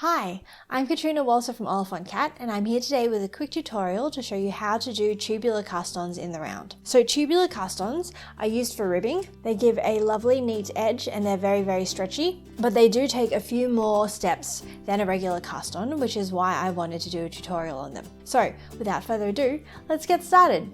Hi, I'm Katrina Walser from Oliphant Cat, and I'm here today with a quick tutorial to show you how to do tubular cast-ons in the round. So tubular cast-ons are used for ribbing. They give a lovely neat edge and they're very stretchy, but they do take a few more steps than a regular cast-on, which is why I wanted to do a tutorial on them. So without further ado, let's get started.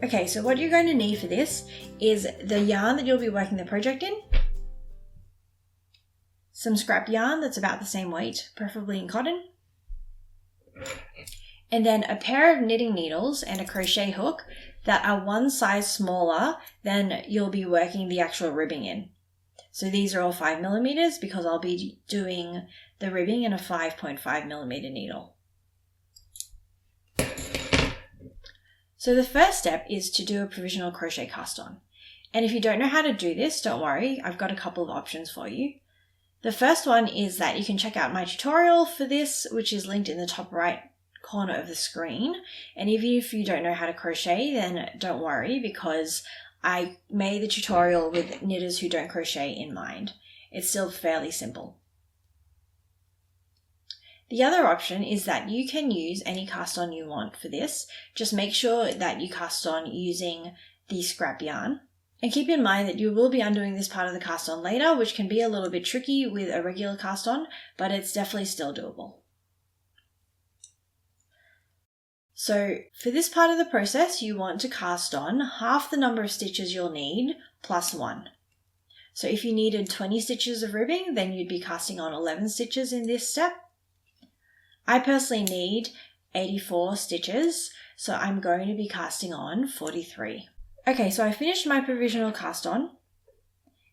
Okay, so what you're going to need for this is the yarn that you'll be working the project in, some scrap yarn that's about the same weight, preferably in cotton, and then a pair of knitting needles and a crochet hook that are one size smaller than you'll be working the actual ribbing in. So these are all 5mm because I'll be doing the ribbing in a 5.5mm needle. So the first step is to do a provisional crochet cast on. And if you don't know how to do this, don't worry, I've got a couple of options for you. The first one is that you can check out my tutorial for this, which is linked in the top right corner of the screen. And even if you don't know how to crochet, then don't worry because I made the tutorial with knitters who don't crochet in mind. It's still fairly simple. The other option is that you can use any cast on you want for this. Just make sure that you cast on using the scrap yarn. And keep in mind that you will be undoing this part of the cast on later, which can be a little bit tricky with a regular cast on, but it's definitely still doable. So for this part of the process, you want to cast on half the number of stitches you'll need plus 1. So if you needed 20 stitches of ribbing, then you'd be casting on 11 stitches in this step. I personally need 84 stitches, so I'm going to be casting on 43. Okay, so I finished my provisional cast on,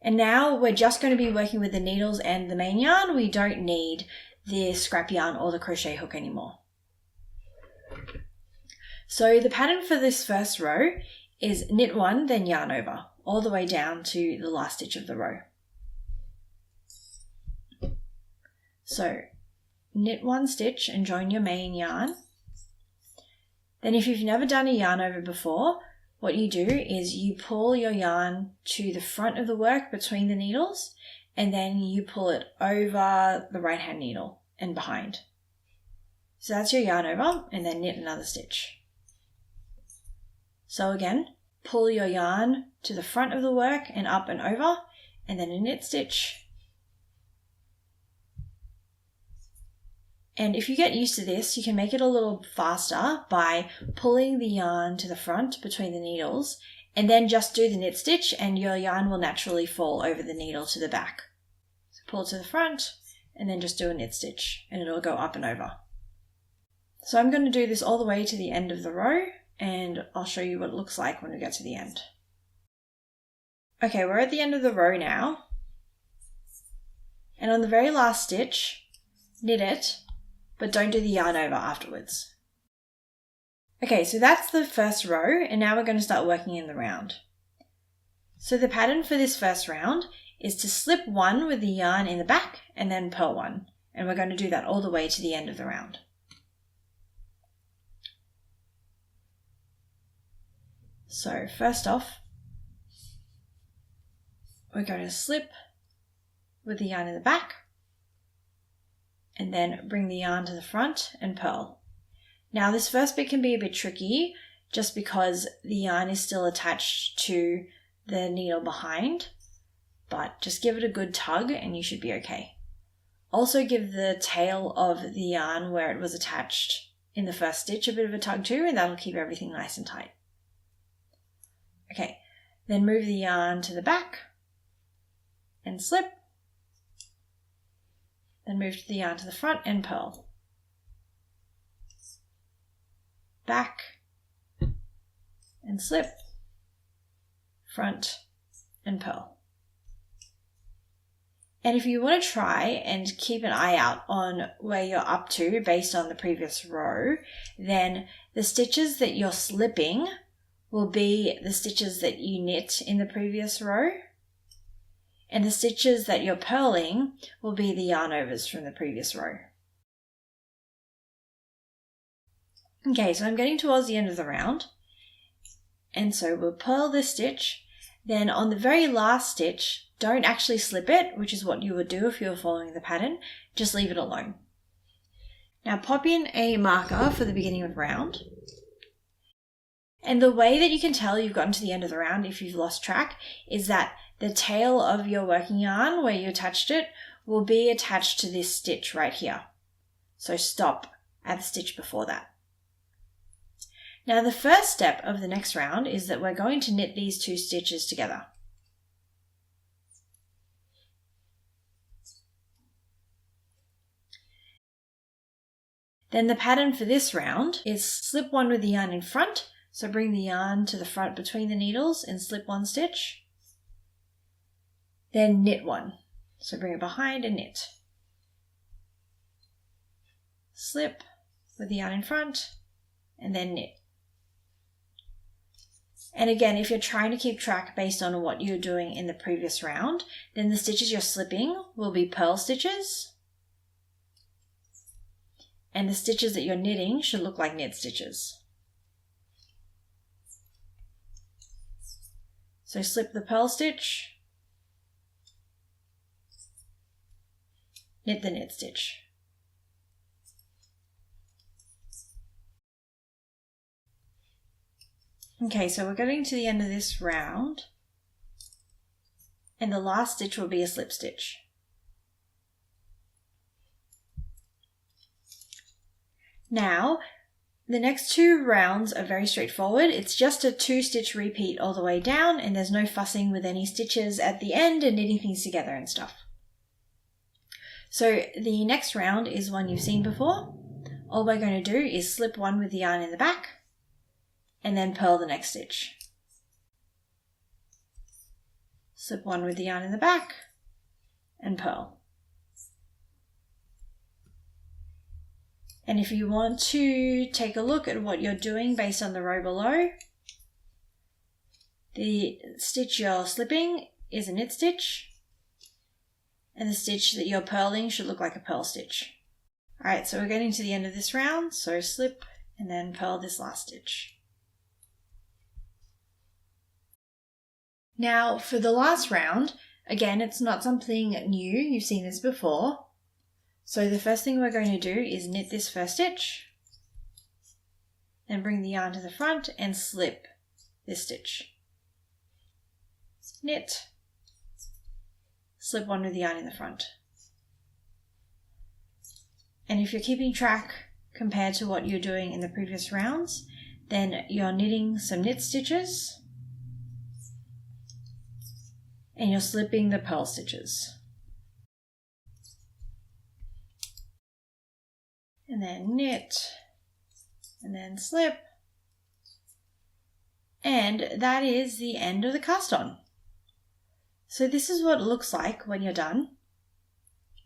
and now we're just going to be working with the needles and the main yarn. We don't need the scrap yarn or the crochet hook anymore. So the pattern for this first row is knit 1, then yarn over, all the way down to the last stitch of the row. So knit 1 stitch and join your main yarn. Then if you've never done a yarn over before, what you do is you pull your yarn to the front of the work between the needles, and then you pull it over the right hand needle and behind. So that's your yarn over, and then knit another stitch. So again, pull your yarn to the front of the work and up and over, and then a knit stitch. And if you get used to this, you can make it a little faster by pulling the yarn to the front between the needles and then just do the knit stitch and your yarn will naturally fall over the needle to the back. So pull it to the front and then just do a knit stitch and it'll go up and over. So I'm going to do this all the way to the end of the row and I'll show you what it looks like when we get to the end. Okay, we're at the end of the row now. And on the very last stitch, knit it, but don't do the yarn over afterwards. Okay, so that's the first row, and now we're going to start working in the round. So the pattern for this first round is to slip 1 with the yarn in the back and then purl 1, and we're going to do that all the way to the end of the round. So first off, we're going to slip with the yarn in the back, and then bring the yarn to the front and purl. Now this first bit can be a bit tricky just because the yarn is still attached to the needle behind, but just give it a good tug and you should be okay. Also give the tail of the yarn where it was attached in the first stitch a bit of a tug too, and that'll keep everything nice and tight. Okay, then move the yarn to the back and slip. Then move the yarn to the front and purl. Back and slip, front and purl. And if you want to try and keep an eye out on where you're up to based on the previous row, then the stitches that you're slipping will be the stitches that you knit in the previous row. And the stitches that you're purling will be the yarn overs from the previous row. Okay, so I'm getting towards the end of the round. And so we'll purl this stitch Then on the very last stitch, don't actually slip it, which is what you would do if you were following the pattern, just leave it alone. Now pop in a marker for the beginning of round. And the way that you can tell you've gotten to the end of the round if you've lost track is that the tail of your working yarn where you attached it will be attached to this stitch right here. So stop at the stitch before that. Now the first step of the next round is that we're going to knit these two stitches together. Then the pattern for this round is slip one with the yarn in front, so bring the yarn to the front between the needles and slip one stitch. Then knit one, so bring it behind and knit. Slip with the yarn in front and then knit. And again, if you're trying to keep track based on what you're doing in the previous round, then the stitches you're slipping will be purl stitches. And the stitches that you're knitting should look like knit stitches. So slip the purl stitch, knit the knit stitch. Okay, so we're getting to the end of this round, and the last stitch will be a slip stitch. Now, the next two rounds are very straightforward. It's just a 2-stitch repeat all the way down, and there's no fussing with any stitches at the end and knitting things together and stuff. So the next round is one you've seen before. All we're going to do is slip one with the yarn in the back, and then purl the next stitch. Slip one with the yarn in the back, and purl. And if you want to take a look at what you're doing based on the row below, the stitch you're slipping is a knit stitch, and the stitch that you're purling should look like a purl stitch. Alright, so we're getting to the end of this round, so slip and then purl this last stitch. Now for the last round, again, it's not something new, you've seen this before. So the first thing we're going to do is knit this first stitch, then bring the yarn to the front and slip this stitch. Knit, slip one with the yarn in the front. And if you're keeping track compared to what you're doing in the previous rounds, then you're knitting some knit stitches and you're slipping the purl stitches. And then knit, and then slip, and that is the end of the cast on. So this is what it looks like when you're done.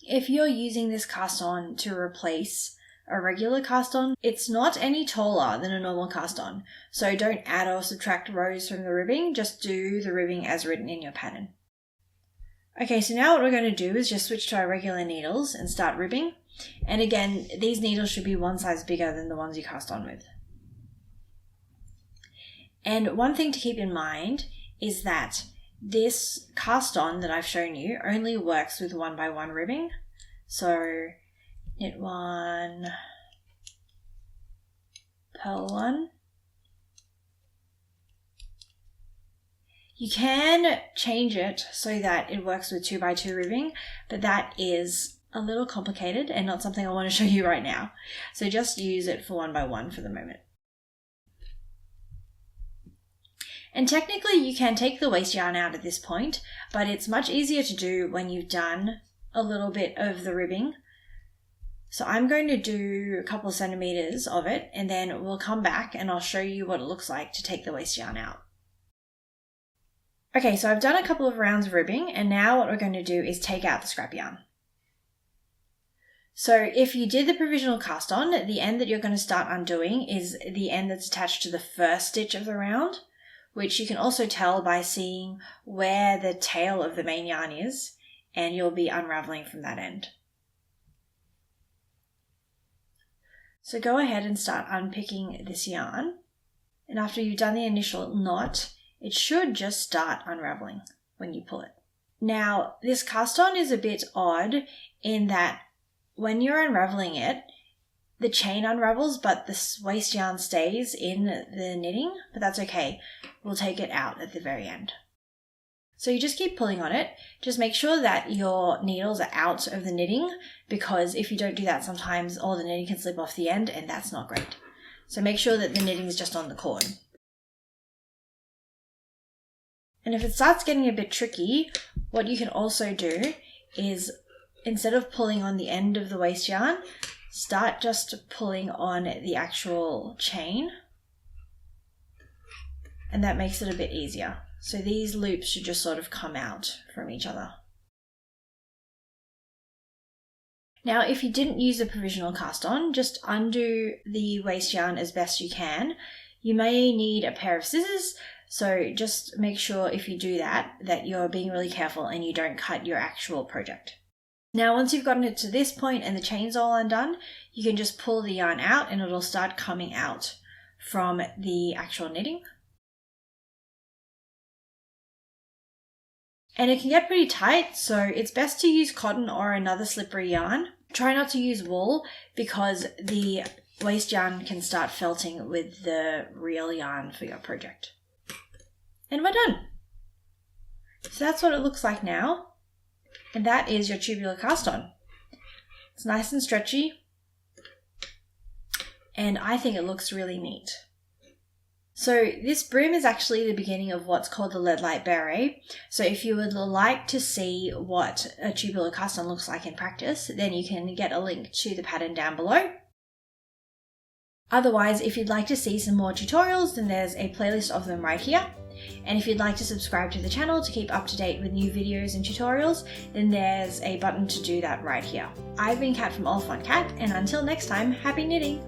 If you're using this cast on to replace a regular cast on, it's not any taller than a normal cast on, so don't add or subtract rows from the ribbing, just do the ribbing as written in your pattern. Okay, so now what we're going to do is just switch to our regular needles and start ribbing. And again, these needles should be one size bigger than the ones you cast on with. And one thing to keep in mind is that this cast on that I've shown you only works with 1x1 ribbing. So knit one, purl one. You can change it so that it works with 2x2 ribbing, but that is a little complicated and not something I want to show you right now. So just use it for 1x1 for the moment. And technically you can take the waste yarn out at this point, but it's much easier to do when you've done a little bit of the ribbing. So I'm going to do a couple of centimeters of it, and then we'll come back and I'll show you what it looks like to take the waste yarn out. Okay, so I've done a couple of rounds of ribbing, and now what we're going to do is take out the scrap yarn. So if you did the provisional cast on, the end that you're going to start undoing is the end that's attached to the first stitch of the round, which you can also tell by seeing where the tail of the main yarn is, and you'll be unraveling from that end. So go ahead and start unpicking this yarn, and after you've done the initial knot, it should just start unraveling when you pull it. Now, this cast on is a bit odd in that when you're unraveling it, the chain unravels, but the waste yarn stays in the knitting, but that's okay. We'll take it out at the very end. So you just keep pulling on it. Just make sure that your needles are out of the knitting, because if you don't do that, sometimes all the knitting can slip off the end, and that's not great. So make sure that the knitting is just on the cord. And if it starts getting a bit tricky, what you can also do is, instead of pulling on the end of the waste yarn, start just pulling on the actual chain, and that makes it a bit easier. So these loops should just sort of come out from each other. Now, if you didn't use a provisional cast on, just undo the waste yarn as best you can. You may need a pair of scissors, so just make sure if you do that, that you're being really careful and you don't cut your actual project. Now, once you've gotten it to this point and the chain's all undone, you can just pull the yarn out and it'll start coming out from the actual knitting. And it can get pretty tight, so it's best to use cotton or another slippery yarn. Try not to use wool because the waste yarn can start felting with the real yarn for your project. And we're done. So that's what it looks like now. And that is your tubular cast on. It's nice and stretchy, and I think it looks really neat. So this brim is actually the beginning of what's called the lead light beret. So if you would like to see what a tubular cast on looks like in practice, then you can get a link to the pattern down below. Otherwise, if you'd like to see some more tutorials, then there's a playlist of them right here. And if you'd like to subscribe to the channel to keep up to date with new videos and tutorials, then there's a button to do that right here. I've been Kat from Oliphant Cat, and until next time, happy knitting!